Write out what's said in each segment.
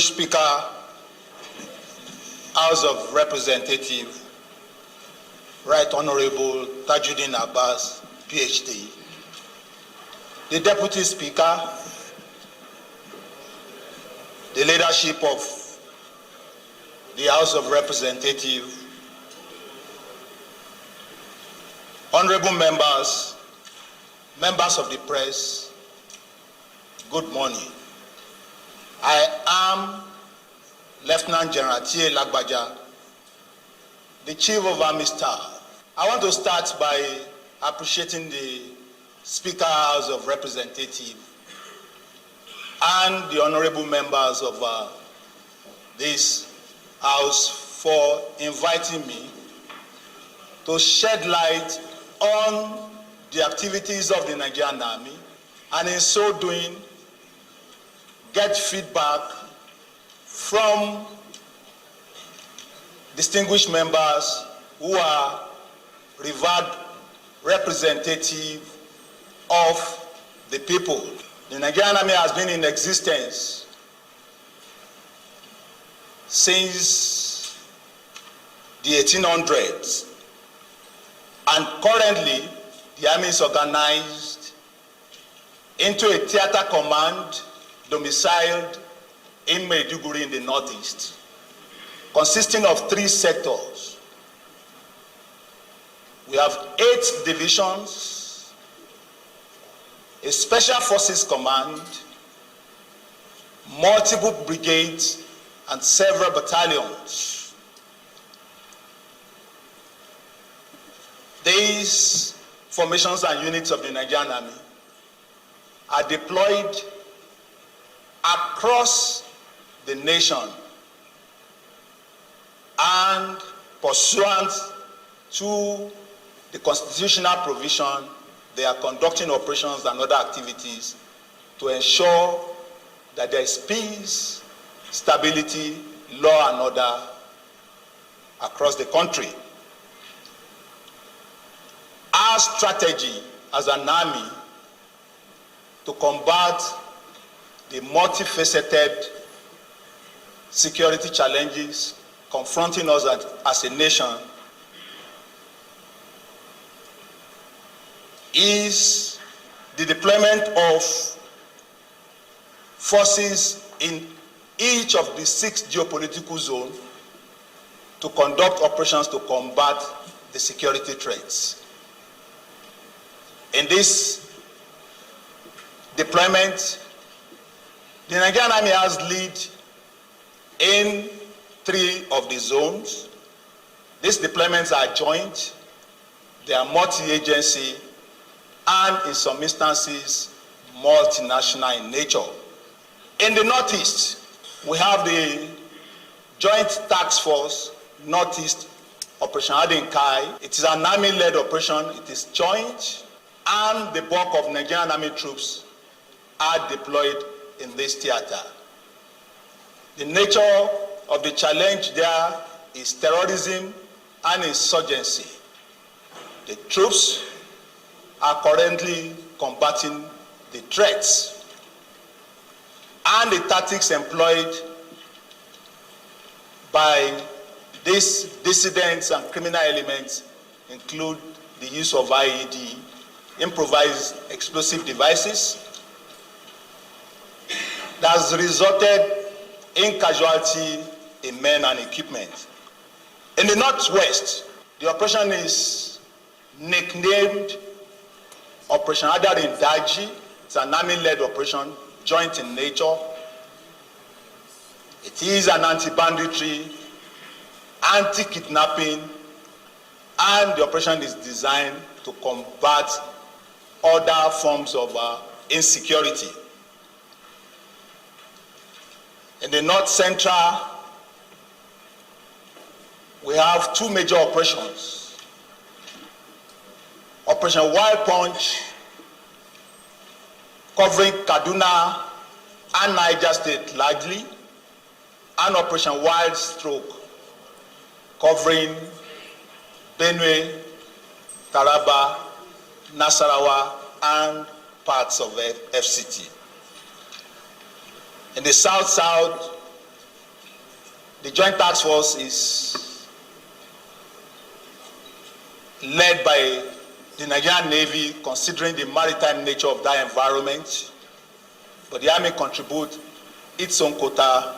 Distinguished Speaker, House of Representatives, Right Honorable Taoreed Lagbaja, PhD, the Deputy Speaker, the leadership of the House of Representatives, honorable members, members of the press, good morning. I am Lieutenant General Taoreed Lagbaja, the Chief of Army Staff. I want to start by appreciating the Speaker House of Representatives and the honorable members of this House for inviting me to shed light on the activities of the Nigerian Army, and in so doing, get feedback from distinguished members who are revered representatives of the people. The Nigerian Army has been in existence since the 1800s, and currently the Army is organized into a theater command domiciled in Maiduguri in the northeast, consisting of 3 sectors. We have 8 divisions, a special forces command, multiple brigades, and several battalions. These formations and units of the Nigerian Army are deployed across the nation and pursuant to the constitutional provision, they are conducting operations and other activities to ensure that there is peace, stability, law and order across the country. Our strategy as an army to combat the multifaceted security challenges confronting us as a nation is the deployment of forces in each of the 6 geopolitical zones to conduct operations to combat the security threats. In this deployment, the Nigerian Army has lead in 3 of the zones. These deployments are joint, they are multi-agency, and in some instances, multinational in nature. In the Northeast, we have the Joint Task Force Northeast Operation Adinkai. It is an Army-led operation, it is joint, and the bulk of Nigerian Army troops are deployed in this theater. The nature of the challenge there is terrorism and insurgency. The troops are currently combating the threats, and the tactics employed by these dissidents and criminal elements include the use of IED, improvised explosive devices, that has resulted in casualty in men and equipment. In the Northwest, the operation is nicknamed Operation Adarin Daji. It's an Army-led operation, joint in nature. It is an anti-banditry, anti-kidnapping, and the operation is designed to combat other forms of insecurity. In the North Central, we have 2 major operations. Operation Wild Punch, covering Kaduna and Niger State largely, and Operation Wild Stroke, covering Benue, Taraba, Nasarawa, and parts of FCT. In the South-South, The Joint Task Force is led by the Nigerian Navy, considering the maritime nature of that environment, but the Army contributes its own quota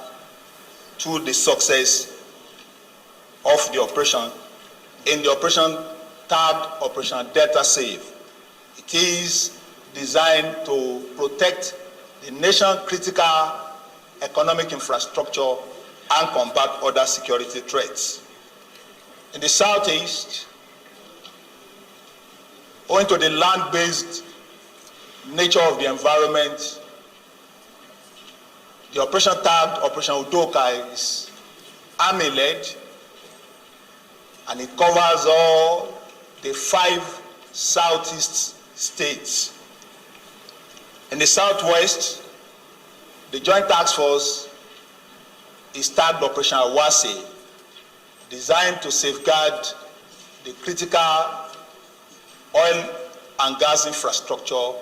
to the success of the operation. In the operation tagged Operation Delta Save, it is designed to protect the nation's critical economic infrastructure and combat other security threats. In the southeast, owing to the land-based nature of the environment, the operation tagged Operation Udoka is Army-led, and it covers all the 5 southeast states. In the southwest, the Joint Task Force is tagged Operation Awase, designed to safeguard the critical oil and gas infrastructure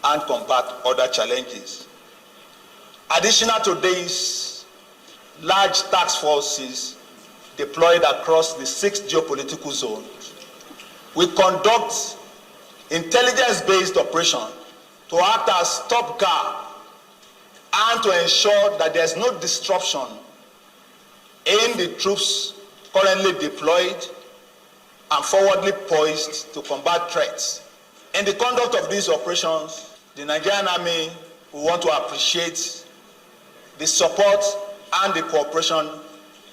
and combat other challenges. Additional to these, large task forces deployed across the 6 geopolitical zones, we conduct intelligence-based operations to act as stopgap and to ensure that there's no disruption in the troops currently deployed and forwardly poised to combat threats. In the conduct of these operations, the Nigerian Army will want to appreciate the support and the cooperation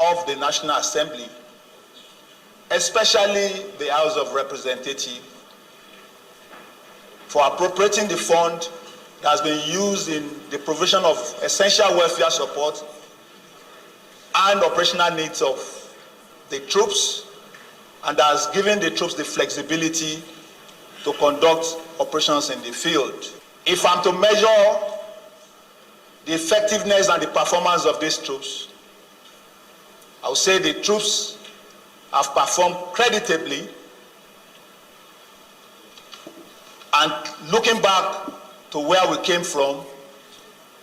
of the National Assembly, especially the House of Representatives, for appropriating the fund that has been used in the provision of essential welfare support and operational needs of the troops, and has given the troops the flexibility to conduct operations in the field. If I'm to measure the effectiveness and the performance of these troops, I would say the troops have performed creditably, and looking back to where we came from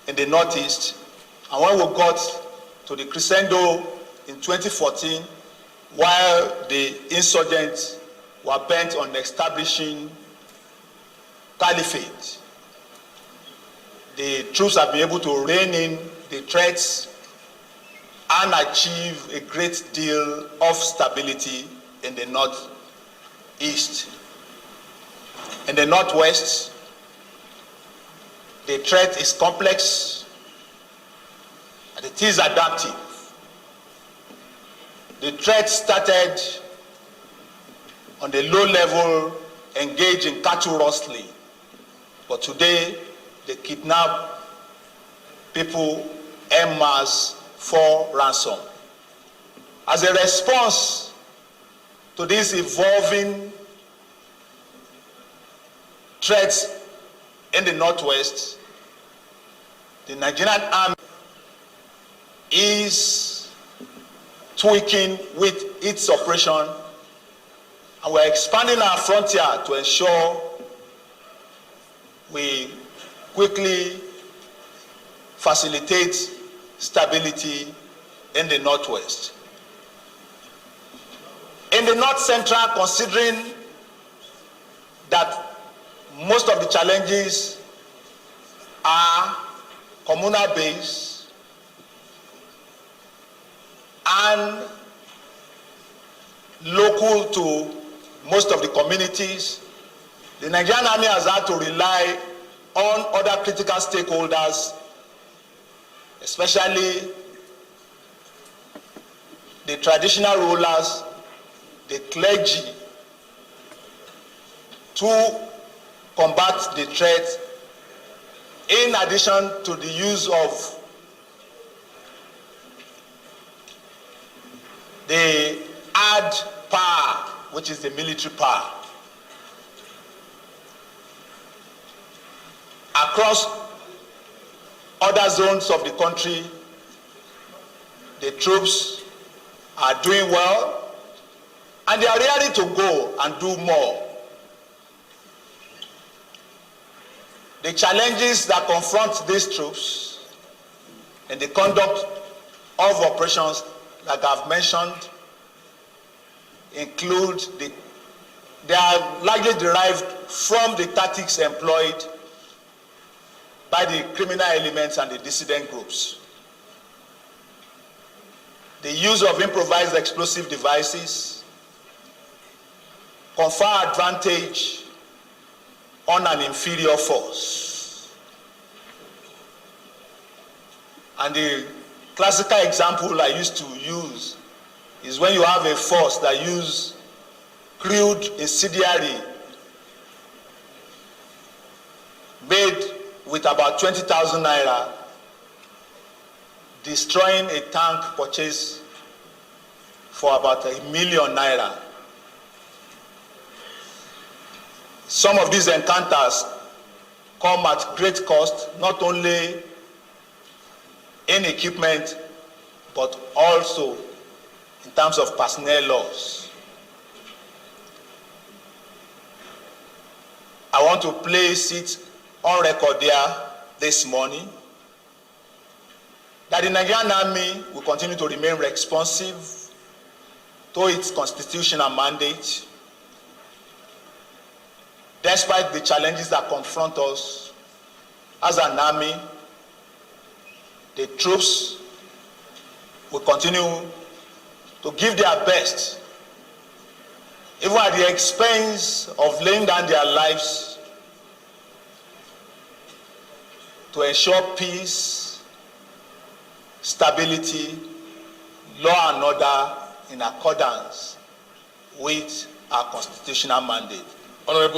in the Northeast, and when we got to the crescendo in 2014, while the insurgents were bent on establishing caliphate, the troops have been able to rein in the threats and achieve a great deal of stability in the Northeast. In the Northwest, the threat is complex and it is adaptive. The threat started on the low level, engaged in cattle rustling, but today they kidnap people en masse for ransom. As a response to these evolving threats in the Northwest, the Nigerian Army is tweaking with its operation, and we're expanding our frontier to ensure we quickly facilitate stability in the Northwest. In the North Central, considering that most of the challenges are communal based and local to most of the communities, the Nigerian Army has had to rely on other critical stakeholders, especially the traditional rulers, the clergy, to combat the threat, in addition to the use of the hard power, which is the military power. Across other zones of the country, the troops are doing well, and they are ready to go and do more. The challenges that confront these troops in the conduct of operations, like I've mentioned, they are largely derived from the tactics employed by the criminal elements and the dissident groups. The use of improvised explosive devices confer advantage on an inferior force. And the classical example I used to use is when you have a force that use crude incendiary made with about 20,000 naira, destroying a tank purchased for about 1 million naira. Some of these encounters come at great cost, not only in equipment, but also in terms of personnel loss. I want to place it on record there this morning that the Nigerian Army will continue to remain responsive to its constitutional mandate, despite the challenges that confront us as an army. The troops will continue to give their best, even at the expense of laying down their lives, to ensure peace, stability, law and order in accordance with our constitutional mandate. Honorable